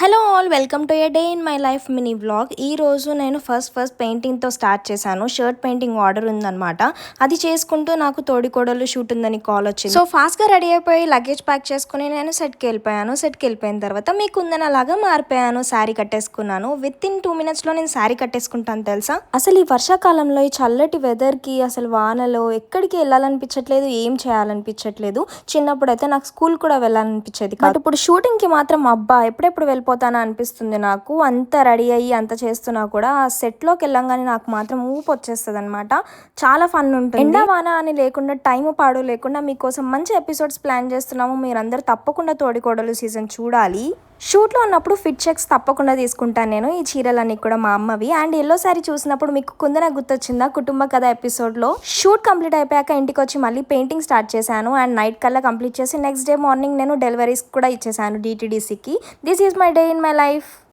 Hello all welcome to A day in my life mini vlog. ఈ రోజు నేను first పెయింటింగ్తో start చేశాను. Shirt painting order ఉందన్నమాట. అది చేసుకుంటూ నాకు తోడికోడలు షూట్ ఉందని కాల్ వచ్చింది. సో ఫాస్ట్గా రెడీ అయిపోయి లగేజ్ ప్యాక్ చేసుకుని నేను సెట్కి వెళ్ళిపోయాను. సెట్కి వెళ్ళిపోయిన తర్వాత మీకు ఉందని అలాగా మారిపోయాను. శారీ కట్టేసుకున్నాను. విత్ ఇన్ 2 minutesలో నేను శారీ కట్టేసుకుంటాను తెలుసా. అసలు ఈ వర్షాకాలంలో ఈ చల్లటి వెదర్కి అసలు వానలో ఎక్కడికి వెళ్ళాలనిపించట్లేదు, ఏం చేయాలనిపించట్లేదు. చిన్నప్పుడు అయితే నాకు స్కూల్ కూడా వెళ్ళాలనిపించేది కాదు. ఇప్పుడు షూటింగ్కి మాత్రం అబ్బా ఎప్పుడెప్పుడు వెళ్ళిపోతానా అనిపిస్తుంది నాకు. అంత రెడీ అయ్యి అంత చేస్తున్నా కూడా ఆ సెట్లోకి వెళ్ళంగానే నాకు మాత్రం ఊపు వచ్చేస్తుంది అనమాట. చాలా ఫన్ ఉంటుంది. ఎండా వాన అని లేకుండా టైం పాడు లేకుండా మీకోసం మంచి ఎపిసోడ్స్ ప్లాన్ చేస్తున్నాము. మీరందరూ తప్పకుండా తోడికోడలు సీజన్ చూడాలి. షూట్లో ఉన్నప్పుడు ఫిట్ చెక్స్ తప్పకుండా తీసుకుంటాను నేను. ఈ చీరలన్నీ కూడా మా అమ్మవి. అండ్ ఎల్లో సారీ చూసినప్పుడు మీకు కుందన గుర్తొచ్చిందా కుటుంబ కథ ఎపిసోడ్లో. షూట్ కంప్లీట్ అయిపోయాక ఇంటికి వచ్చి మళ్ళీ పెయింటింగ్ స్టార్ట్ చేశాను. అండ్ నైట్ కల్లా కంప్లీట్ చేసి నెక్స్ట్ డే మార్నింగ్ నేను డెలివరీస్ కూడా ఇచ్చేసాను DTDCకి. This is my day in my life.